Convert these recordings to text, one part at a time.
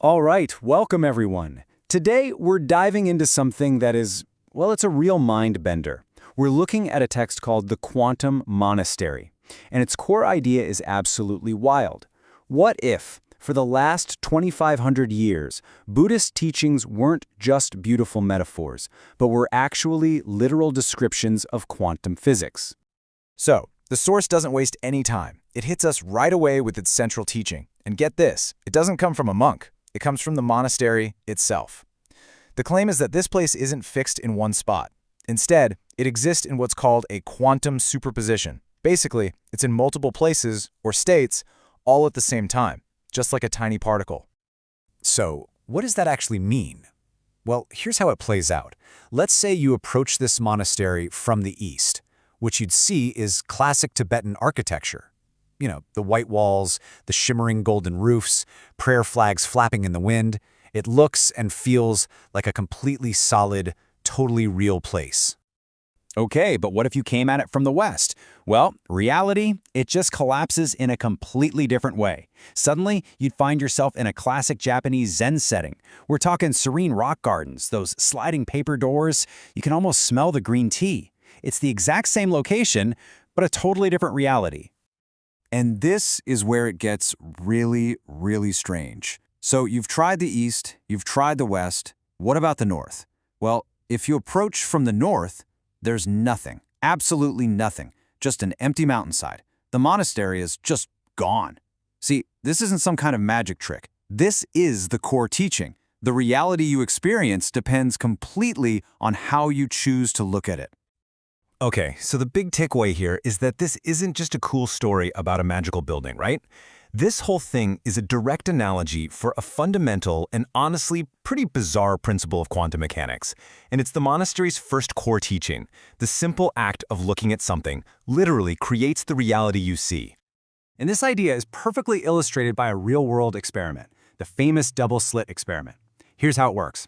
All right, welcome everyone. Today we're diving into something that is, well, it's a real mind bender. We're looking at a text called the Quantum Monastery, and its core idea is absolutely wild. What if, for the last 2,500 years, Buddhist teachings weren't just beautiful metaphors, but were actually literal descriptions of quantum physics? So, the source doesn't waste any time. It hits us right away with its central teaching. And get this, it doesn't come from a monk. It comes from the monastery itself. The claim is that this place isn't fixed in one spot. Instead, it exists in what's called a quantum superposition. Basically, it's in multiple places, or states, all at the same time, just like a tiny particle. So, what does that actually mean? Well, here's how it plays out. Let's say you approach this monastery from the east. What you'd see is classic Tibetan architecture. You know, the white walls, the shimmering golden roofs, prayer flags flapping in the wind. It looks and feels like a completely solid, totally real place. Okay, but what if you came at it from the west? Well, reality, it just collapses in a completely different way. Suddenly, you'd find yourself in a classic Japanese Zen setting. We're talking serene rock gardens, those sliding paper doors. You can almost smell the green tea. It's the exact same location, but a totally different reality. And this is where it gets really, really strange. So you've tried the east, you've tried the west. What about the north? Well, if you approach from the north, there's nothing, absolutely nothing, just an empty mountainside. The monastery is just gone. See, this isn't some kind of magic trick. This is the core teaching. The reality you experience depends completely on how you choose to look at it. Okay, so the big takeaway here is that this isn't just a cool story about a magical building, right? This whole thing is a direct analogy for a fundamental and honestly pretty bizarre principle of quantum mechanics. And it's the monastery's first core teaching. The simple act of looking at something literally creates the reality you see. And this idea is perfectly illustrated by a real-world experiment, the famous double-slit experiment. Here's how it works.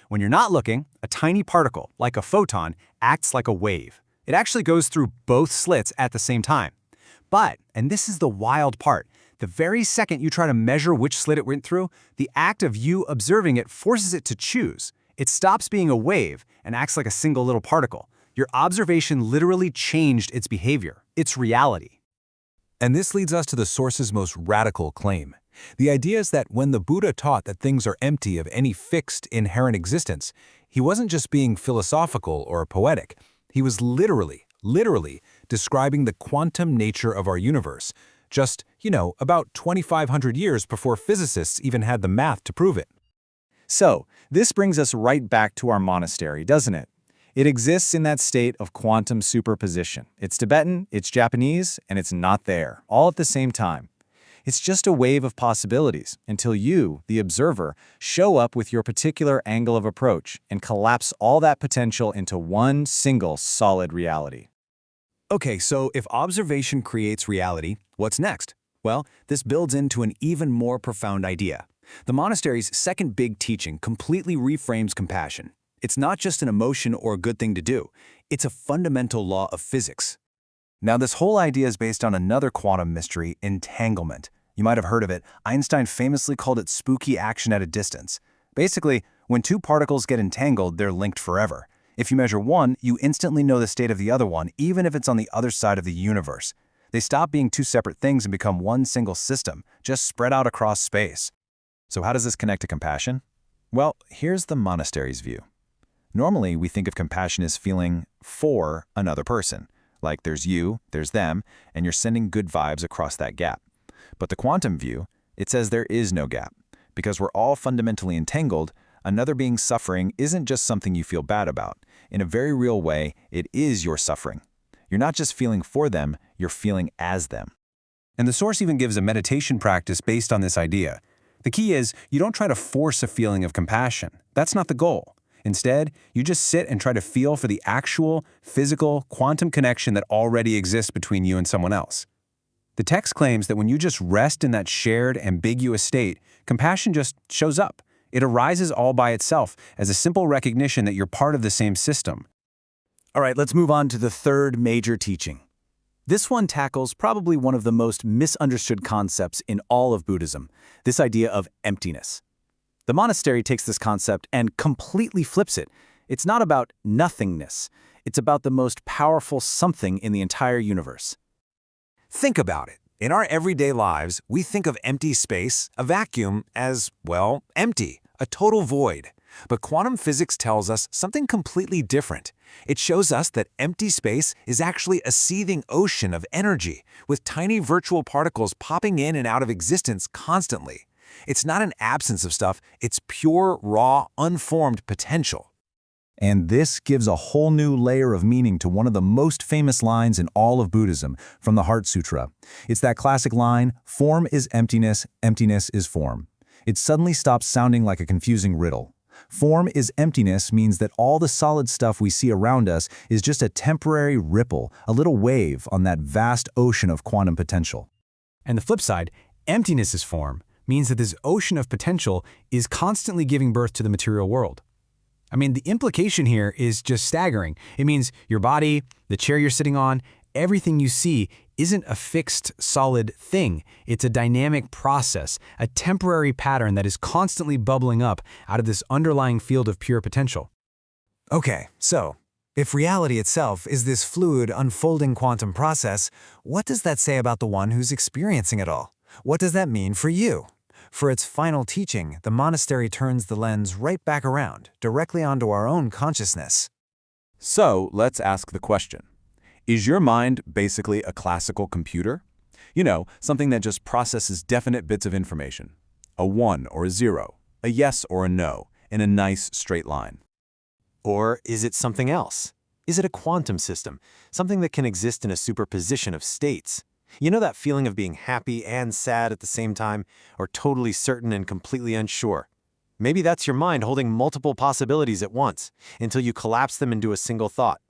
When you're not looking, a tiny particle, like a photon, acts like a wave. It actually goes through both slits at the same time. But, and this is the wild part, the very second you try to measure which slit it went through, the act of you observing it forces it to choose. It stops being a wave and acts like a single little particle. Your observation literally changed its behavior, its reality. And this leads us to the source's most radical claim. The idea is that when the Buddha taught that things are empty of any fixed, inherent existence, he wasn't just being philosophical or poetic. He was literally describing the quantum nature of our universe, just, about 2,500 years before physicists even had the math to prove it. So, this brings us right back to our monastery, doesn't it? It exists in that state of quantum superposition. It's Tibetan, it's Japanese, and it's not there, all at the same time. It's just a wave of possibilities until you, the observer, show up with your particular angle of approach and collapse all that potential into one single solid reality. Okay, so if observation creates reality, what's next? Well, this builds into an even more profound idea. The monastery's second big teaching completely reframes compassion. It's not just an emotion or a good thing to do. It's a fundamental law of physics. Now, this whole idea is based on another quantum mystery, entanglement. You might have heard of it. Einstein famously called it spooky action at a distance. Basically, when two particles get entangled, they're linked forever. If you measure one, you instantly know the state of the other one, even if it's on the other side of the universe. They stop being two separate things and become one single system, just spread out across space. So how does this connect to compassion? Well, here's the monastery's view. Normally, we think of compassion as feeling for another person. Like there's you, there's them, and you're sending good vibes across that gap. But the quantum view, it says there is no gap. Because we're all fundamentally entangled, another being's suffering isn't just something you feel bad about. In a very real way, it is your suffering. You're not just feeling for them, you're feeling as them. And the source even gives a meditation practice based on this idea. The key is, you don't try to force a feeling of compassion. That's not the goal. Instead, you just sit and try to feel for the actual, physical, quantum connection that already exists between you and someone else. The text claims that when you just rest in that shared, ambiguous state, compassion just shows up. It arises all by itself as a simple recognition that you're part of the same system. All right, let's move on to the third major teaching. This one tackles probably one of the most misunderstood concepts in all of Buddhism, this idea of emptiness. The monastery takes this concept and completely flips it. It's not about nothingness. It's about the most powerful something in the entire universe. Think about it. In our everyday lives, we think of empty space, a vacuum, as, well, empty, a total void. But quantum physics tells us something completely different. It shows us that empty space is actually a seething ocean of energy, with tiny virtual particles popping in and out of existence constantly. It's not an absence of stuff, it's pure, raw, unformed potential. And this gives a whole new layer of meaning to one of the most famous lines in all of Buddhism from the Heart Sutra. It's that classic line, "Form is emptiness, emptiness is form." It suddenly stops sounding like a confusing riddle. Form is emptiness means that all the solid stuff we see around us is just a temporary ripple, a little wave on that vast ocean of quantum potential. And the flip side, emptiness is form, means that this ocean of potential is constantly giving birth to the material world. I mean, the implication here is just staggering. It means your body, the chair you're sitting on, everything you see isn't a fixed, solid thing. It's a dynamic process, a temporary pattern that is constantly bubbling up out of this underlying field of pure potential. Okay, so, if reality itself is this fluid, unfolding quantum process, what does that say about the one who's experiencing it all? What does that mean for you? For its final teaching, the monastery turns the lens right back around, directly onto our own consciousness. So let's ask the question. Is your mind basically a classical computer? You know, something that just processes definite bits of information. A 1 or a 0, a yes or a no, in a nice straight line. Or is it something else? Is it a quantum system, something that can exist in a superposition of states? You know that feeling of being happy and sad at the same time, or totally certain and completely unsure? Maybe that's your mind holding multiple possibilities at once, until you collapse them into a single thought.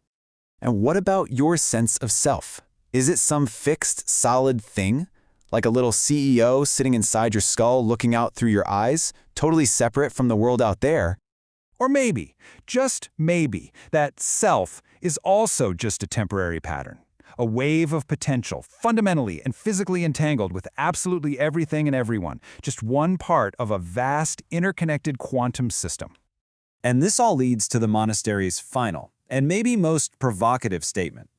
And what about your sense of self? Is it some fixed, solid thing? Like a little CEO sitting inside your skull looking out through your eyes, totally separate from the world out there? Or maybe, just maybe, that self is also just a temporary pattern. A wave of potential, fundamentally and physically entangled with absolutely everything and everyone, just one part of a vast, interconnected quantum system. And this all leads to the monastery's final, and maybe most provocative statement.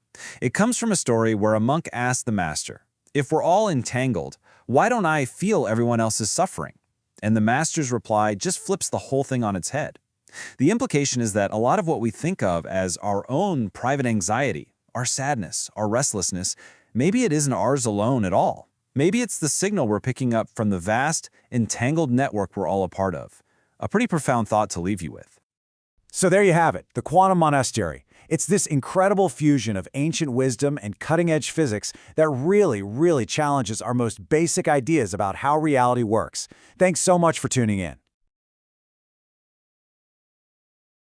It comes from a story where a monk asked the master, "If we're all entangled, why don't I feel everyone else's suffering?" And the master's reply just flips the whole thing on its head. The implication is that a lot of what we think of as our own private anxiety, our sadness, our restlessness, maybe it isn't ours alone at all. Maybe it's the signal we're picking up from the vast, entangled network we're all a part of. A pretty profound thought to leave you with. So there you have it, the Quantum Monastery. It's this incredible fusion of ancient wisdom and cutting-edge physics that really challenges our most basic ideas about how reality works. Thanks so much for tuning in.